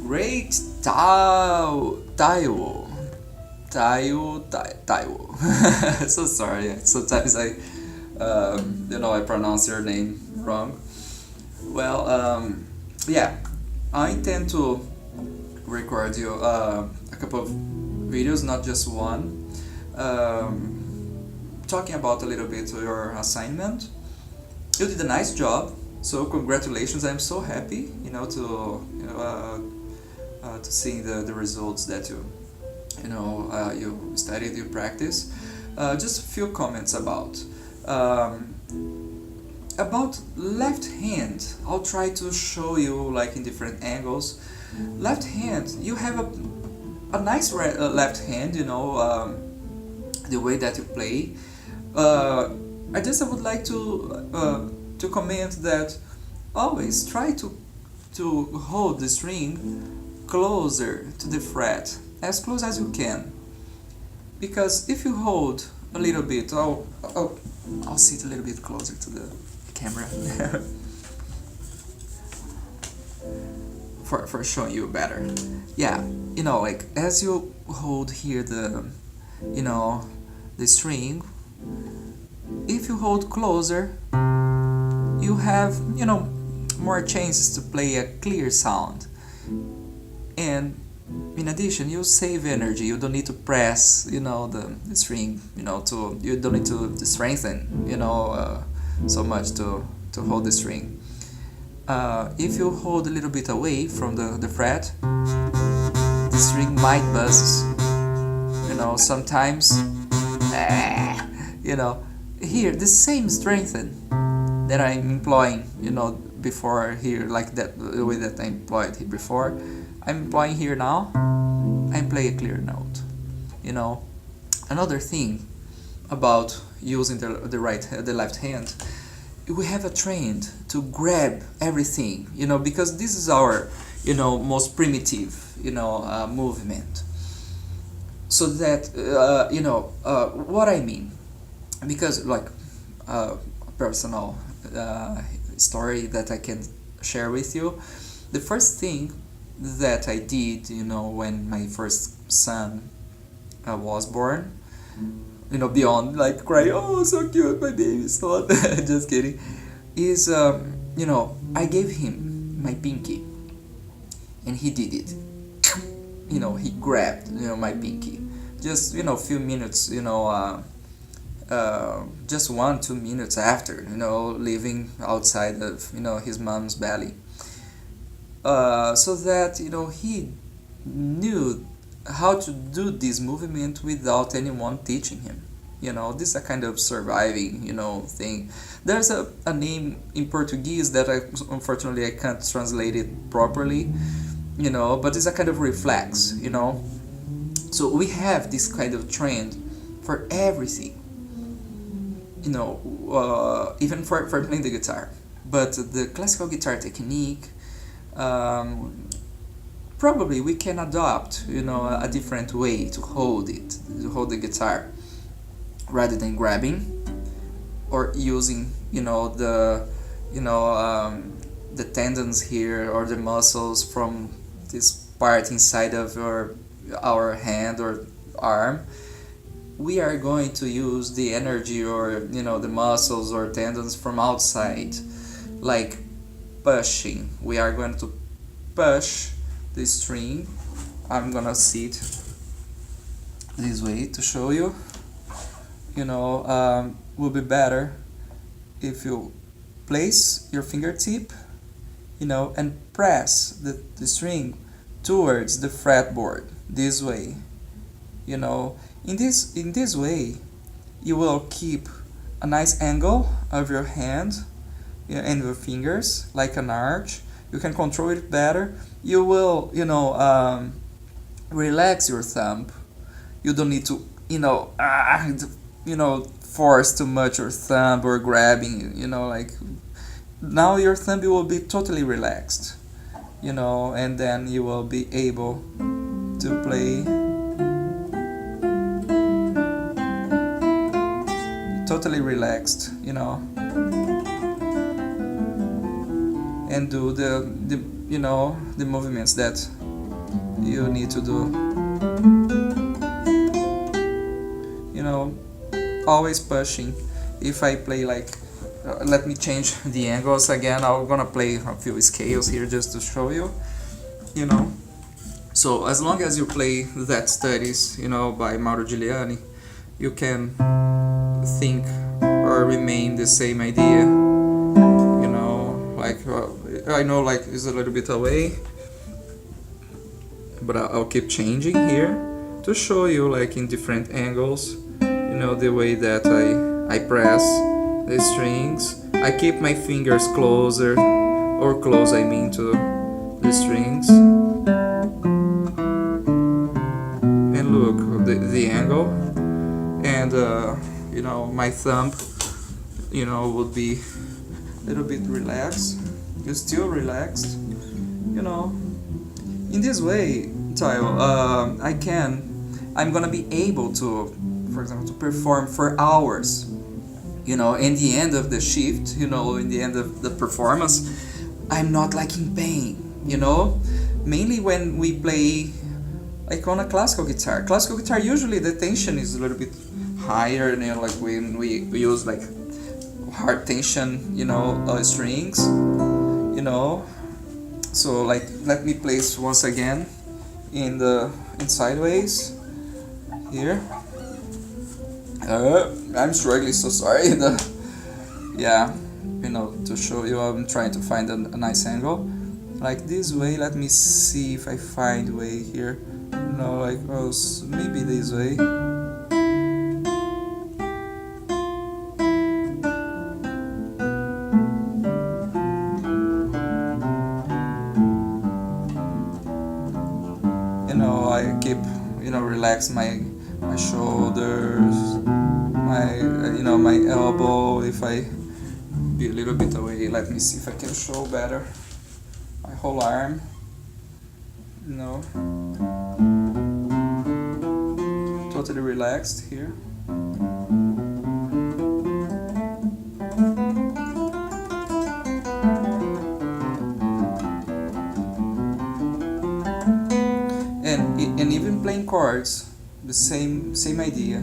great Taiwo. Taiwo. So sorry. Sometimes I pronounce your name wrong. Well, yeah, I intend to record you a couple of videos, not just one, talking about a little bit your assignment. You did a nice job, so congratulations. I'm so happy, to seeing the results that you studied, you practice. Just a few comments about left hand. I'll try to show you like in different angles. Left hand, you have a nice left hand, the way that you play. I would like to comment that always try to hold the string closer to the fret, as close as you can. Because if you hold a little bit, I'll sit a little bit closer to the camera for showing you better. Yeah, like as you hold here the string, if you hold closer, you have more chances to play a clear sound. And in addition, you save energy. You don't need to press the string, you don't need to strengthen so much to hold the string. If you hold a little bit away from the fret, the string might buzz. Sometimes here the same strengthen that I'm employing before here, like that, the way that I employed here before, I'm employing here now. I play a clear note. Another thing about using the left hand, we have a trend to grab everything, because this is our most primitive movement. So that what I mean, because like personal story that I can share with you. The first thing that I did, when my first son was born, beyond like crying, oh so cute my baby son, just kidding, is I gave him my pinky, and he did it. He grabbed my pinky, just few minutes, just 1-2 minutes after living outside of his mom's belly, so that he knew how to do this movement without anyone teaching him. This is a kind of surviving thing. There's a name in Portuguese that unfortunately I can't translate it properly, but it's a kind of reflex. So we have this kind of trend for everything, even for playing the guitar. But the classical guitar technique, probably we can adopt a different way to hold the guitar, rather than grabbing or using the tendons here or the muscles from this part inside of our hand or arm. We are going to use the energy or the muscles or tendons from outside, like pushing. We are going to push the string. I'm gonna sit this way to show you. Will be better if you place your fingertip and press the string towards the fretboard this way. In this way you will keep a nice angle of your hand and your fingers, like an arch. You can control it better. You will relax your thumb. You don't need to force too much your thumb or grabbing, like now your thumb will be totally relaxed, and then you will be able to play totally relaxed, and do the movements that you need to do, you know, always pushing. If I play like, let me change the angles again. I'm gonna play a few scales here just to show you, you know. So as long as you play that studies, you know, by Mauro Giuliani, you can think or remain the same idea, you know, like I know like it's a little bit away, but I'll keep changing here to show you like in different angles, you know, the way that I press the strings. I keep my fingers closer, or close I mean, to the strings, and look the angle, and you know, my thumb, you know, would be a little bit relaxed. You're still relaxed, you know. In this way, Taiwo, I'm gonna be able to, for example, to perform for hours, you know. In the end of the shift, you know, in the end of the performance, I'm not like in pain, you know. Mainly when we play like on a classical guitar. Classical guitar, usually the tension is a little bit higher, you know, like when we use like hard tension, you know, strings, you know. So like, let me place once again in sideways here. I'm struggling, so sorry. Yeah, you know, to show you, I'm trying to find a nice angle like this way. Let me see if I find way here, you know, like, oh, maybe this way. You know, I keep, you know, relax my shoulders, my you know, my elbow. If I be a little bit away, let me see if I can show better. My whole arm, you know, totally relaxed here. And even playing chords, the same idea.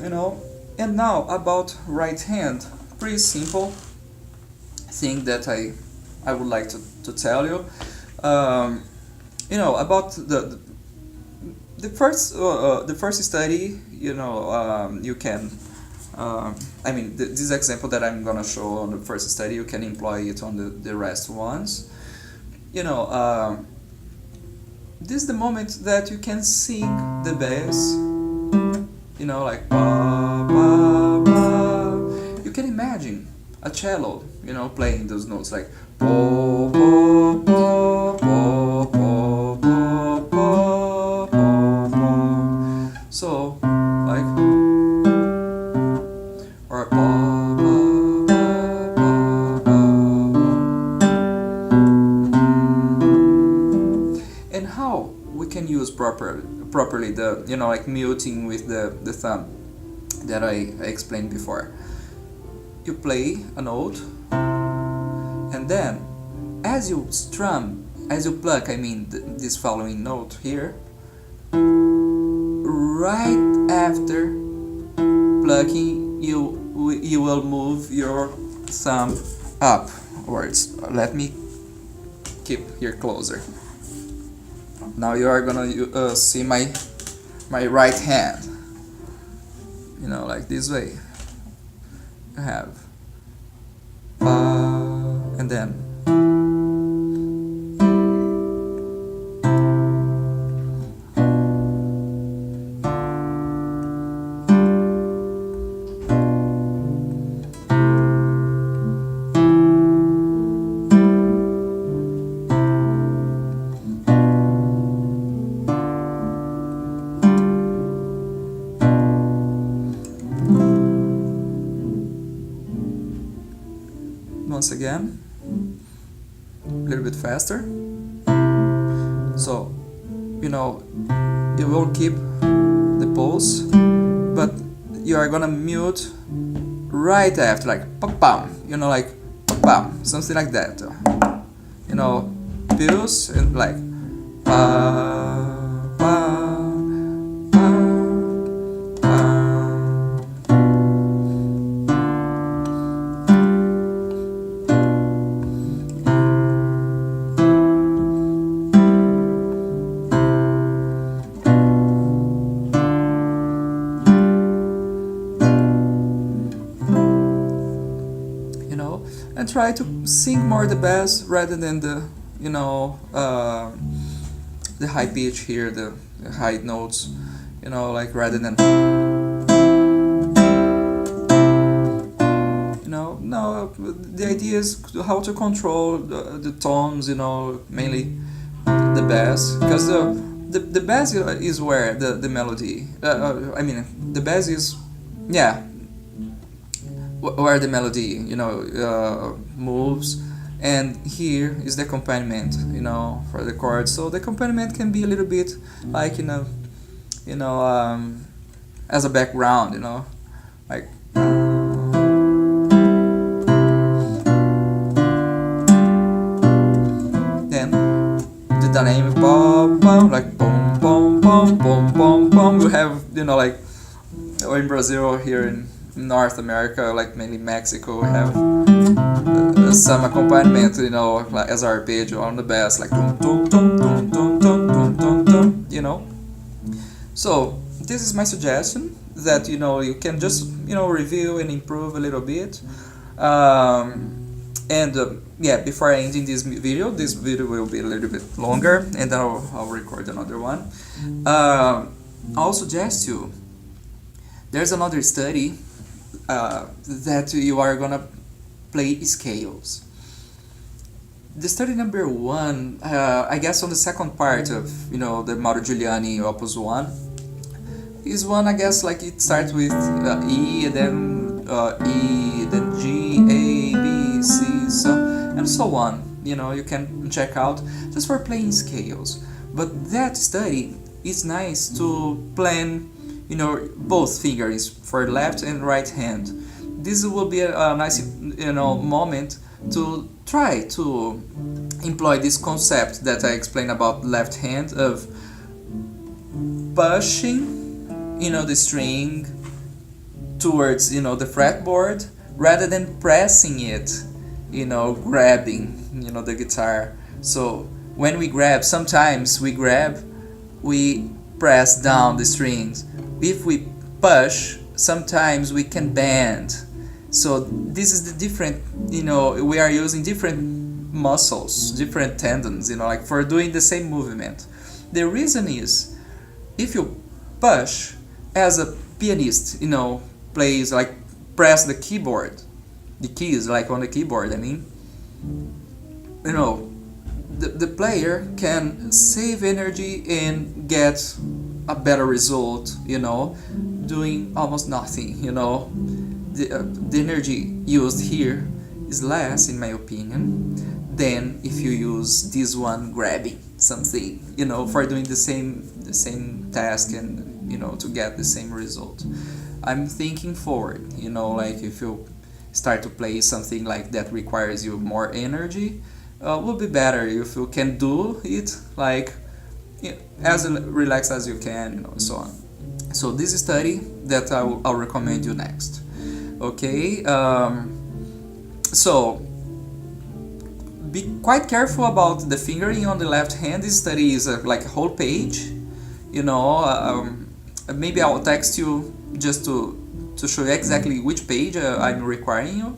You know. And now about right hand, pretty simple thing that I would like to tell you. You know, about the first study, you know, you can, I mean, this example that I'm gonna show on the first study, you can employ it on the rest ones. You know, this is the moment that you can sing the bass, you know, like ba, ba, ba. You can imagine a cello, you know, playing those notes like bo, bo, bo, bo, bo, bo, bo, bo, bo. So, like, or ba, ba, ba, ba, ba. And how we can use properly the, you know, like muting with the thumb that I explained before. You play a note, and then as you strum, as you pluck, I mean this following note here, right after plucking, you will move your thumb upwards. Let me keep here closer. Now you are gonna see my right hand, you know, like this way. You have and then once again, a little bit faster. So, you know, you will keep the pulse, but you are gonna mute right after, like pa-pam, you know, like pa-pam, something like that. You know, pulse and like pa pa pa pa. You know, and try to sing more the bass rather than the, you know, the high pitch here, the high notes, you know, like rather than, you know, no, the idea is how to control the tones, you know, mainly the bass, because the bass is where the melody, I mean, the bass is, yeah, where the melody, you know, moves, and here is the accompaniment, you know, for the chords. So the accompaniment can be a little bit like, you know, as a background, you know, like. Then the dynamic bum bum, like boom boom boom boom boom boom. You have, you know, like, or in Brazil, here in North America, like mainly Mexico, we have some accompaniment, you know, like as arpeggio on the bass, like dum dum dum dum dum dum dum dum dum, you know. So this is my suggestion, that, you know, you can just, you know, review and improve a little bit. Yeah, before ending this video will be a little bit longer, and then I'll record another one. I'll suggest you, there's another study that you are gonna play scales. The study number 1, I guess on the second part of, you know, the Mauro Giuliani Opus 1, is one, I guess, like it starts with E, and then E, then G, A, B, C, so, and so on. You know, you can check out just for playing scales. But that study is nice to plan, you know, both fingers for left and right hand. This will be a nice, you know, moment to try to employ this concept that I explained about left hand, of pushing, you know, the string towards, you know, the fretboard, rather than pressing it, you know, grabbing, you know, the guitar. So when we grab, sometimes we press down the strings. If we push, sometimes we can bend. So this is the different, you know, we are using different muscles, different tendons, you know, like for doing the same movement. The reason is, if you push, as a pianist, you know, plays, like press the keyboard, the keys, like on the keyboard, I mean, you know, the player can save energy and get a better result, you know, doing almost nothing, you know. The energy used here is less, in my opinion, than if you use this one grabbing something, you know, for doing the same task, and, you know, to get the same result. I'm thinking forward, you know, like if you start to play something like that requires you more energy, will be better if you can do it like, you know, as relaxed as you can, you know, and so on. So this study that I'll recommend you next. Okay, so be quite careful about the fingering on the left hand. This study is like a whole page, you know. Maybe I'll text you just to show you exactly which page I'm requiring you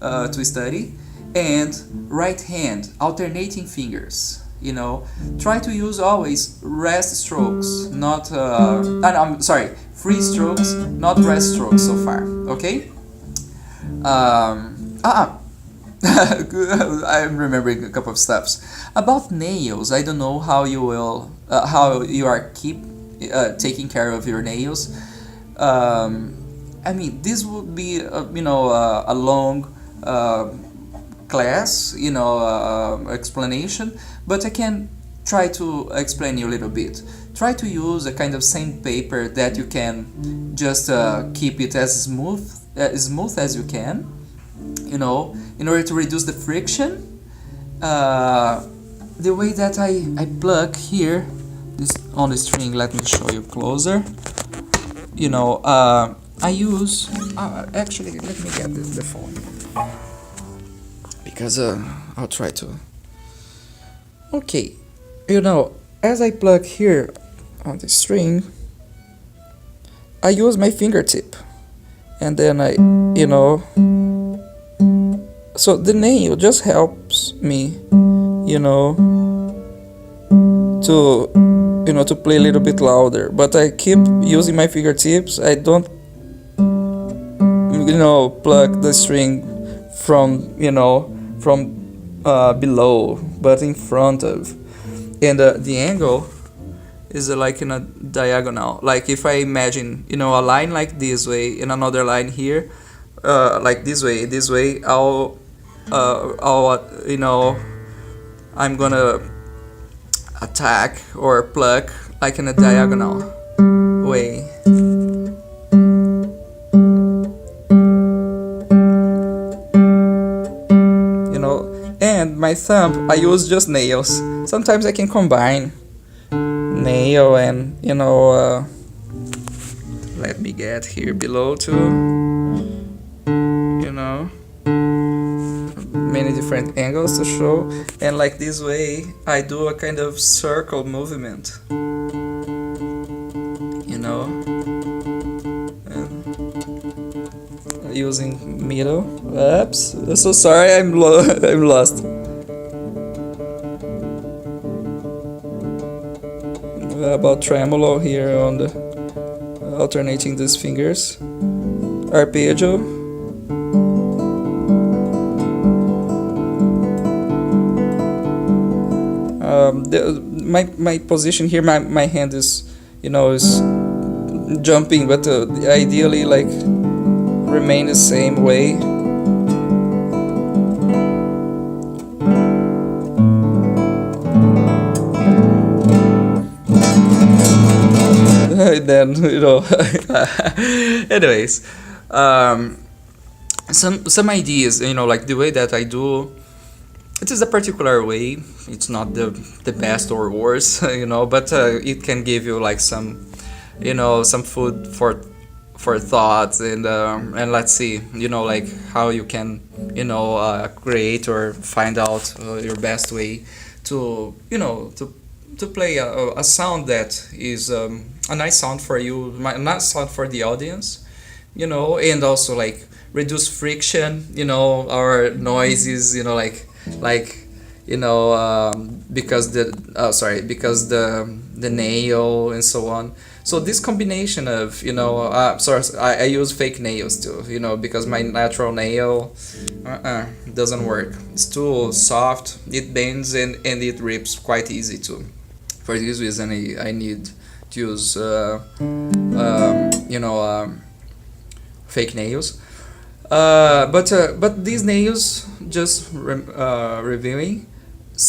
to study. And right hand, alternating fingers, you know. Try to use always rest strokes, not I'm sorry, free strokes, not rest strokes so far. Okay. I'm remembering a couple of steps about nails. I don't know how you will how you are taking care of your nails. I mean, this would be you know, a long class, you know, explanation, but I can try to explain you a little bit. Try to use a kind of sandpaper that you can just keep it as smooth as you can, in order to reduce the friction. The way that I plug here this on the string, let me show you closer. I use actually, let me get the phone, because I'll try to. Okay, as I plug here on the string, I use my fingertip, and then so the nail just helps me, to play a little bit louder. But I keep using my fingertips. I don't, plug the string from below, but in front of, and the angle is like in a diagonal. Like if I imagine, a line like this way and another line here, like this way, I'm gonna attack or pluck like in a diagonal way. And my thumb, I use just nails. Sometimes I can combine nail and let me get here below too, many different angles to show, and like this way I do a kind of circle movement, and using middle. Oops, so sorry, I'm lost. About tremolo here on the alternating these fingers. Arpeggio. My position here, my hand is is jumping, but ideally like remain the same way. Then anyways, some ideas, like the way that I do it is a particular way. It's not the best or worst, but it can give you like some some food for thoughts, and let's see, like how you can create or find out your best way to to play a sound that is a nice sound for you, a nice sound for the audience, and also like reduce friction, our noises, because because the nail and so on. So this combination of I use fake nails too, because my natural nail doesn't work. It's too soft, it bends, and it rips quite easy too. For this reason I need to use fake nails. But these nails, just reviewing,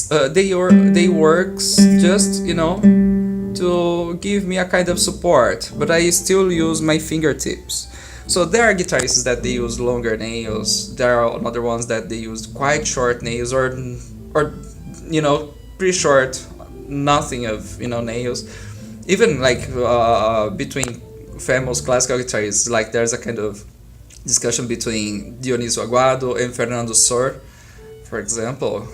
they works just to give me a kind of support, but I still use my fingertips. So there are guitarists that they use longer nails. There are other ones that they use quite short nails, or pretty short, nothing of nails. Even like between famous classical guitarists, like there's a kind of discussion between Dionísio Aguado and Fernando Sor, for example.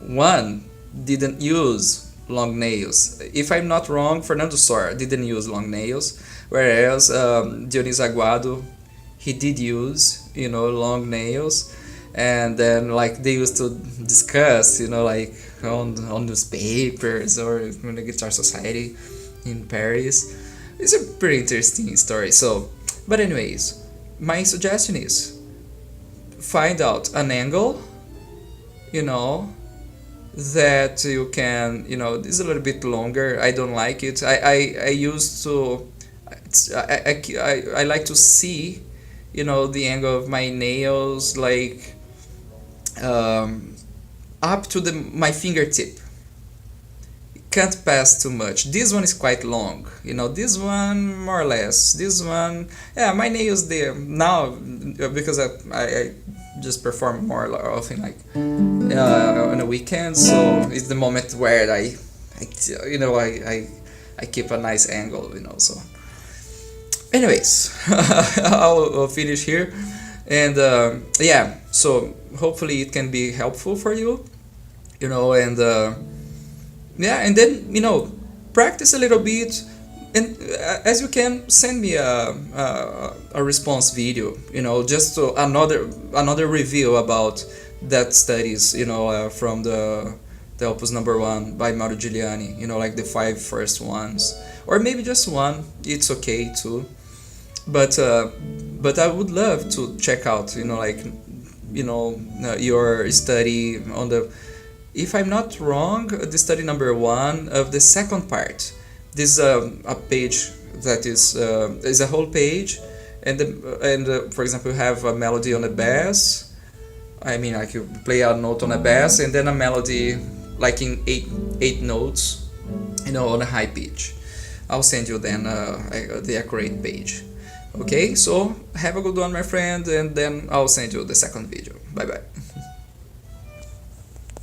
One didn't use long nails. If I'm not wrong, Fernando Sor didn't use long nails, whereas Dionísio Aguado, he did use long nails. And then like they used to discuss like on newspapers or in the Guitar Society in Paris. It's a pretty interesting story. So, but anyways, my suggestion is find out an angle, that you can, this is a little bit longer. I don't like it. I used to, I like to see, the angle of my nails, like up to my fingertip, can't pass too much. This one is quite long, you know, this one more or less, this one, yeah, my nails there now, because I just perform more often, like on the weekend, so it's the moment where you know, I keep a nice angle, you know, so anyways, I'll finish here, and yeah, so hopefully it can be helpful for you, you know, and yeah, and then, you know, practice a little bit, and as you can, send me a response video, you know, just so another review about that studies, you know, from the Opus number 1 by Mauro Giuliani, you know, like the 5 first ones, or maybe just one, it's okay too, but I would love to check out, you know, like, you know, your study on the, if I'm not wrong, the study number 1 of the second part. This is a page that is a whole page, and for example, you have a melody on the bass. I mean, like you play a note on a bass, and then a melody like in eight notes, you know, on a high pitch. I'll send you then the accurate page. Okay, so have a good one, my friend, and then I'll send you the second video. Bye bye.